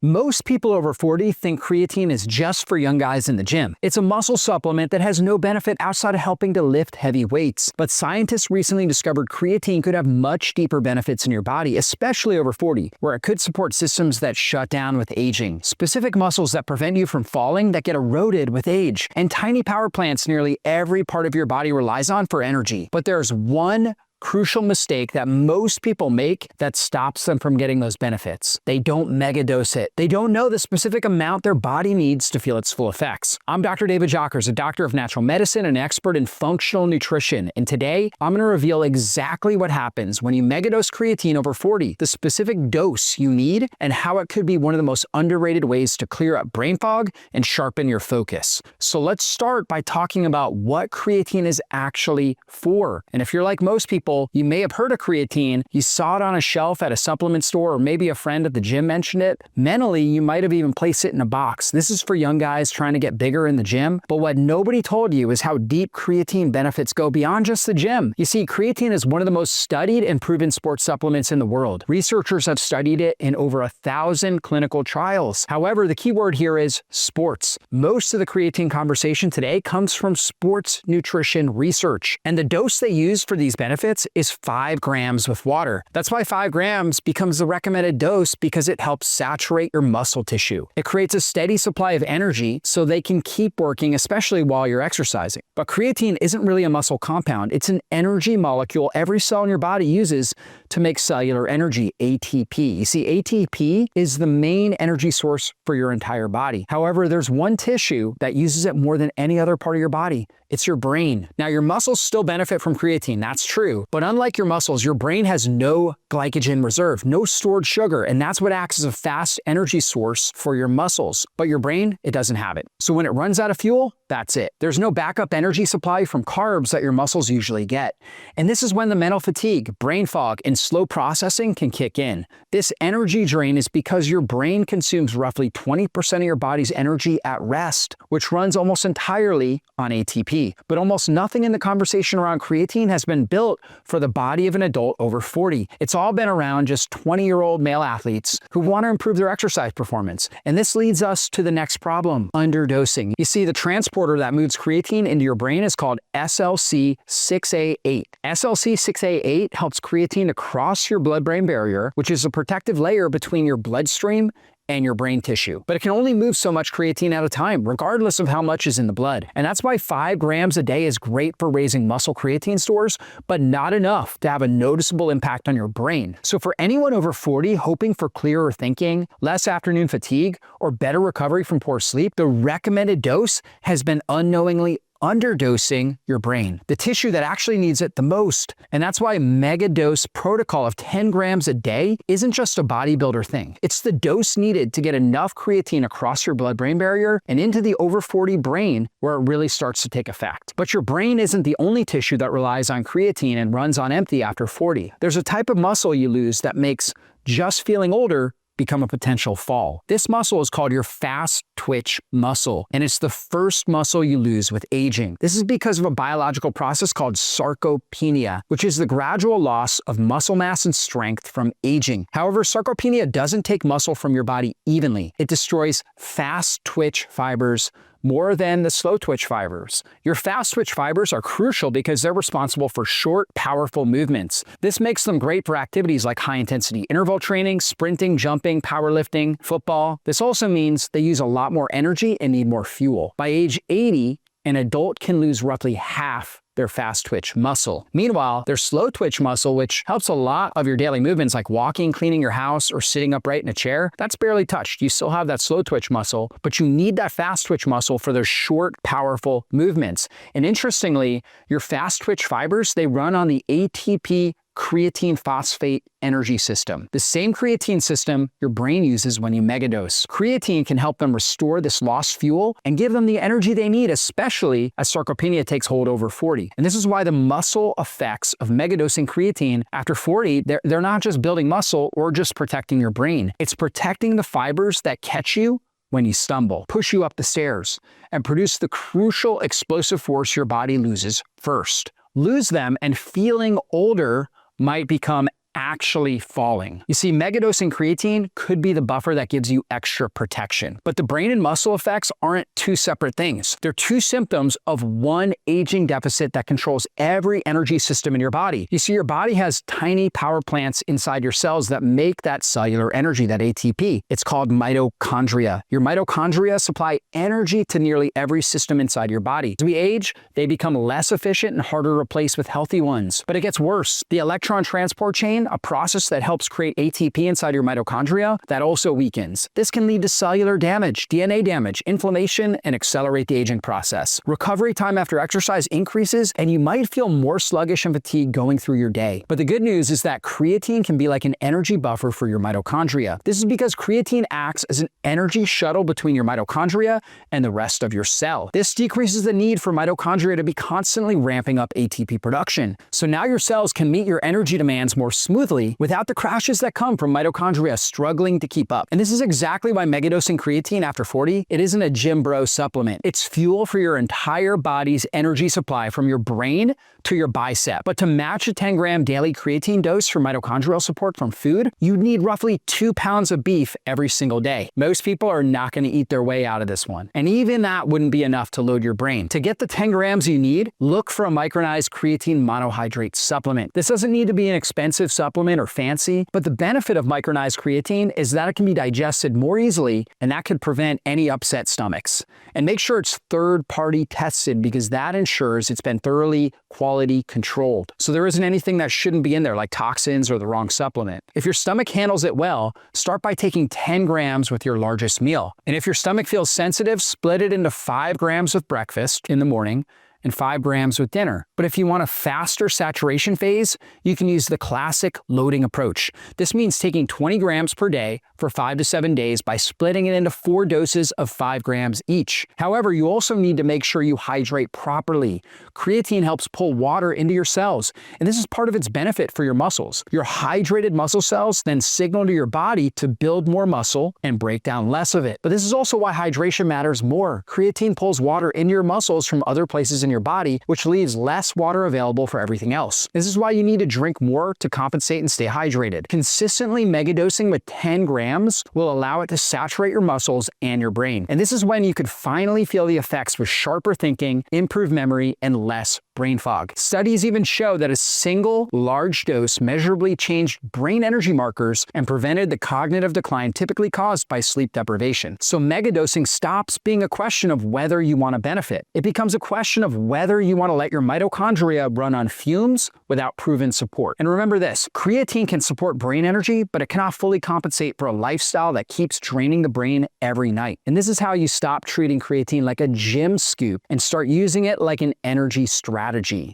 Most people over 40 think creatine is just for young guys in the gym. It's a muscle supplement that has no benefit outside of helping to lift heavy weights. But scientists recently discovered creatine could have much deeper benefits in your body, especially over 40, where it could support systems that shut down with aging, specific muscles that prevent you from falling that get eroded with age, and tiny power plants nearly every part of your body relies on for energy. But there's one crucial mistake that most people make that stops them from getting those benefits. They don't megadose it. They don't know the specific amount their body needs to feel its full effects. I'm Dr. David Jockers, a doctor of natural medicine and an expert in functional nutrition. And today, I'm going to reveal exactly what happens when you megadose creatine over 40, the specific dose you need, and how it could be one of the most underrated ways to clear up brain fog and sharpen your focus. So let's start by talking about what creatine is actually for. And if you're like most people, you may have heard of creatine, you saw it on a shelf at a supplement store, or maybe a friend at the gym mentioned it. Mentally, you might have even placed it in a box. This is for young guys trying to get bigger in the gym. But what nobody told you is how deep creatine benefits go beyond just the gym. You see, creatine is one of the most studied and proven sports supplements in the world. Researchers have studied it in over 1,000 clinical trials. However, the key word here is sports. Most of the creatine conversation today comes from sports nutrition research. And the dose they use for these benefits is 5 grams with water. That's why 5 grams becomes the recommended dose, because it helps saturate your muscle tissue. It creates a steady supply of energy so they can keep working, especially while you're exercising. But creatine isn't really a muscle compound. It's an energy molecule every cell in your body uses to make cellular energy, ATP. You see, ATP is the main energy source for your entire body. However, there's one tissue that uses it more than any other part of your body. It's your brain. Now, your muscles still benefit from creatine, that's true. But unlike your muscles, your brain has no glycogen reserve, no stored sugar, and that's what acts as a fast energy source for your muscles. But your brain, it doesn't have it. So when it runs out of fuel, that's it. There's no backup energy supply from carbs that your muscles usually get. And this is when the mental fatigue, brain fog, and slow processing can kick in. This energy drain is because your brain consumes roughly 20% of your body's energy at rest, which runs almost entirely on ATP. But almost nothing in the conversation around creatine has been built for the body of an adult over 40. It's all been around just 20-year-old male athletes who want to improve their exercise performance. And this leads us to the next problem, underdosing. You see, the transporter that moves creatine into your brain is called SLC6A8. SLC6A8 helps creatine to cross your blood-brain barrier, which is a protective layer between your bloodstream and your brain tissue. But it can only move so much creatine at a time, regardless of how much is in the blood. And that's why 5 grams a day is great for raising muscle creatine stores, but not enough to have a noticeable impact on your brain. So for anyone over 40 hoping for clearer thinking, less afternoon fatigue, or better recovery from poor sleep, the recommended dose has been unknowingly underdosing your brain, the tissue that actually needs it the most. And that's why Megadose protocol of 10 grams a day isn't just a bodybuilder thing. It's the dose needed to get enough creatine across your blood-brain barrier and into the over 40 brain where it really starts to take effect. But your brain isn't the only tissue that relies on creatine and runs on empty after 40. There's a type of muscle you lose that makes just feeling older become a potential fall. This muscle is called your fast twitch muscle, and it's the first muscle you lose with aging. This is because of a biological process called sarcopenia, which is the gradual loss of muscle mass and strength from aging. However, sarcopenia doesn't take muscle from your body evenly. It destroys fast twitch fibers more than the slow twitch fibers. Your fast twitch fibers are crucial because they're responsible for short, powerful movements. This makes them great for activities like high-intensity interval training, sprinting, jumping, powerlifting, football. This also means they use a lot more energy and need more fuel. By age 80, an adult can lose roughly half their fast twitch muscle. Meanwhile, their slow twitch muscle, which helps a lot of your daily movements like walking, cleaning your house, or sitting upright in a chair, that's barely touched. You still have that slow twitch muscle, but you need that fast twitch muscle for those short, powerful movements. And interestingly, your fast twitch fibers, they run on the ATP creatine phosphate energy system, the same creatine system your brain uses when you megadose. Creatine can help them restore this lost fuel and give them the energy they need, especially as sarcopenia takes hold over 40. And this is why the muscle effects of megadosing creatine after 40, they're not just building muscle or just protecting your brain. It's protecting the fibers that catch you when you stumble, push you up the stairs, and produce the crucial explosive force your body loses first. Lose them and feeling older might become actually falling. You see, megadosing creatine could be the buffer that gives you extra protection. But the brain and muscle effects aren't two separate things. They're two symptoms of one aging deficit that controls every energy system in your body. You see, your body has tiny power plants inside your cells that make that cellular energy, that ATP. It's called mitochondria. Your mitochondria supply energy to nearly every system inside your body. As we age, they become less efficient and harder to replace with healthy ones. But it gets worse. The electron transport chain, a process that helps create ATP inside your mitochondria, that also weakens. This can lead to cellular damage, DNA damage, inflammation, and accelerate the aging process. Recovery time after exercise increases, and you might feel more sluggish and fatigued going through your day. But the good news is that creatine can be like an energy buffer for your mitochondria. This is because creatine acts as an energy shuttle between your mitochondria and the rest of your cell. This decreases the need for mitochondria to be constantly ramping up ATP production. So now your cells can meet your energy demands more smoothly without the crashes that come from mitochondria struggling to keep up. And this is exactly why megadosing creatine after 40, it isn't a gym bro supplement. It's fuel for your entire body's energy supply from your brain to your bicep. But to match a 10-gram daily creatine dose for mitochondrial support from food, you need roughly 2 pounds of beef every single day. Most people are not going to eat their way out of this one. And even that wouldn't be enough to load your brain. To get the 10 grams you need, look for a micronized creatine monohydrate supplement. This doesn't need to be an expensive supplement or fancy, but the benefit of micronized creatine is that it can be digested more easily, and that could prevent any upset stomachs. And make sure it's third-party tested, because that ensures it's been thoroughly quality controlled. So there isn't anything that shouldn't be in there, like toxins or the wrong supplement. If your stomach handles it well, start by taking 10 grams with your largest meal. And if your stomach feels sensitive, split it into 5 grams with breakfast in the morning and 5 grams with dinner. But if you want a faster saturation phase, you can use the classic loading approach. This means taking 20 grams per day for 5 to 7 days by splitting it into 4 doses of 5 grams each. However, you also need to make sure you hydrate properly. Creatine helps pull water into your cells, and this is part of its benefit for your muscles. Your hydrated muscle cells then signal to your body to build more muscle and break down less of it. But this is also why hydration matters more. Creatine pulls water into your muscles from other places in your body, which leaves less water available for everything else. This is why you need to drink more to compensate and stay hydrated. Consistently megadosing with 10 grams will allow it to saturate your muscles and your brain. And this is when you could finally feel the effects with sharper thinking, improved memory, and less brain fog. Studies even show that a single large dose measurably changed brain energy markers and prevented the cognitive decline typically caused by sleep deprivation. So megadosing stops being a question of whether you want to benefit. It becomes a question of whether you want to let your mitochondria run on fumes without proven support. And remember this, creatine can support brain energy, but it cannot fully compensate for a lifestyle that keeps draining the brain every night. And this is how you stop treating creatine like a gym scoop and start using it like an energy strategy.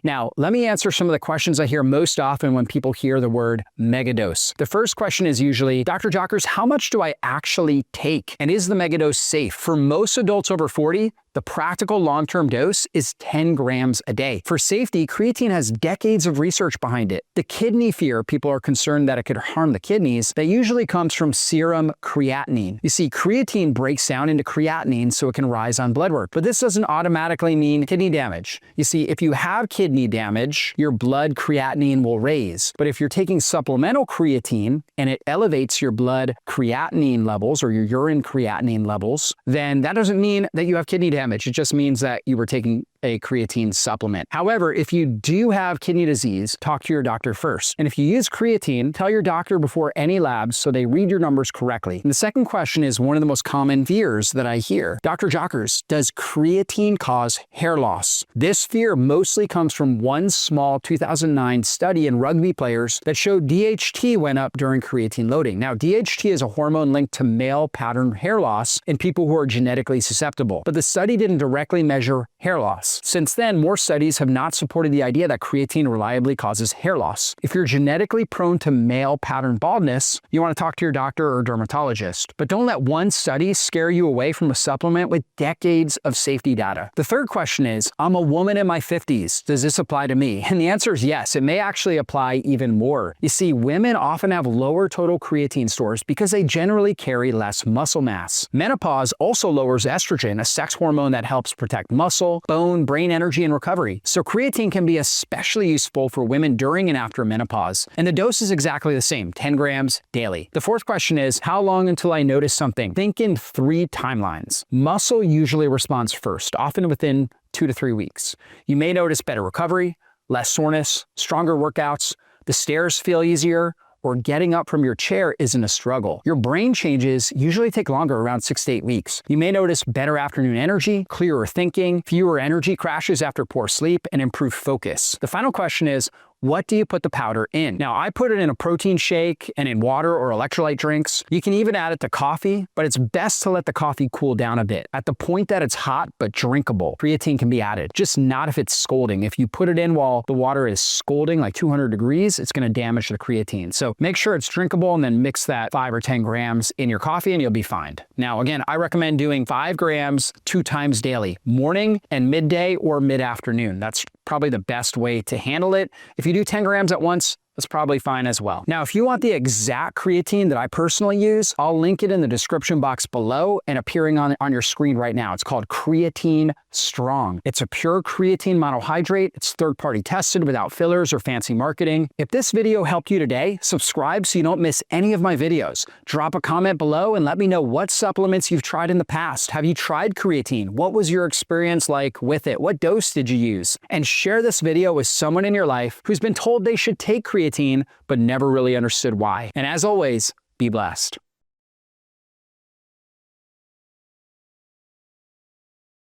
Now, let me answer some of the questions I hear most often when people hear the word megadose. The first question is usually, Dr. Jockers, how much do I actually take? And is the megadose safe? For most adults over 40, the practical long-term dose is 10 grams a day. For safety, creatine has decades of research behind it. The kidney fear, people are concerned that it could harm the kidneys, that usually comes from serum creatinine. You see, creatine breaks down into creatinine so it can rise on blood work, but this doesn't automatically mean kidney damage. You see, if you have kidney damage, your blood creatinine will raise. But if you're taking supplemental creatine and it elevates your blood creatinine levels or your urine creatinine levels, then that doesn't mean that you have kidney damage. It just means that you were taking a creatine supplement. However, if you do have kidney disease, talk to your doctor first. And if you use creatine, tell your doctor before any labs so they read your numbers correctly. And the second question is one of the most common fears that I hear. Dr. Jockers, does creatine cause hair loss? This fear mostly comes from one small 2009 study in rugby players that showed DHT went up during creatine loading. Now, DHT is a hormone linked to male pattern hair loss in people who are genetically susceptible, but the study didn't directly measure hair loss. Since then, more studies have not supported the idea that creatine reliably causes hair loss. If you're genetically prone to male pattern baldness, you want to talk to your doctor or dermatologist. But don't let one study scare you away from a supplement with decades of safety data. The third question is, I'm a woman in my 50s. Does this apply to me? And the answer is yes. It may actually apply even more. You see, women often have lower total creatine stores because they generally carry less muscle mass. Menopause also lowers estrogen, a sex hormone that helps protect muscle, bone, boosting brain energy and recovery. So creatine can be especially useful for women during and after menopause. And the dose is exactly the same, 10 grams daily. The fourth question is, how long until I notice something? Think in 3 timelines. Muscle usually responds first, often within 2 to 3 weeks. You may notice better recovery, less soreness, stronger workouts, the stairs feel easier, or getting up from your chair isn't a struggle. Your brain changes usually take longer, around 6 to 8 weeks. You may notice better afternoon energy, clearer thinking, fewer energy crashes after poor sleep, and improved focus. The final question is, what do you put the powder in? Now, I put it in a protein shake and in water or electrolyte drinks. You can even add it to coffee, but it's best to let the coffee cool down a bit. At the point that it's hot but drinkable, creatine can be added, just not if it's scalding. If you put it in while the water is scalding, like 200 degrees, it's gonna damage the creatine. So make sure it's drinkable and then mix that 5 or 10 grams in your coffee and you'll be fine. Now, again, I recommend doing 5 grams 2 times daily, morning and midday or mid-afternoon. That's probably the best way to handle it. If you do 10 grams at once, that's probably fine as well. Now, if you want the exact creatine that I personally use, I'll link it in the description box below and appearing on your screen right now. It's called Creatine Strong. It's a pure creatine monohydrate. It's third-party tested without fillers or fancy marketing. If this video helped you today, subscribe so you don't miss any of my videos. Drop a comment below and let me know what supplements you've tried in the past. Have you tried creatine? What was your experience like with it? What dose did you use? And share this video with someone in your life who's been told they should take creatine but never really understood why. And as always, be blessed.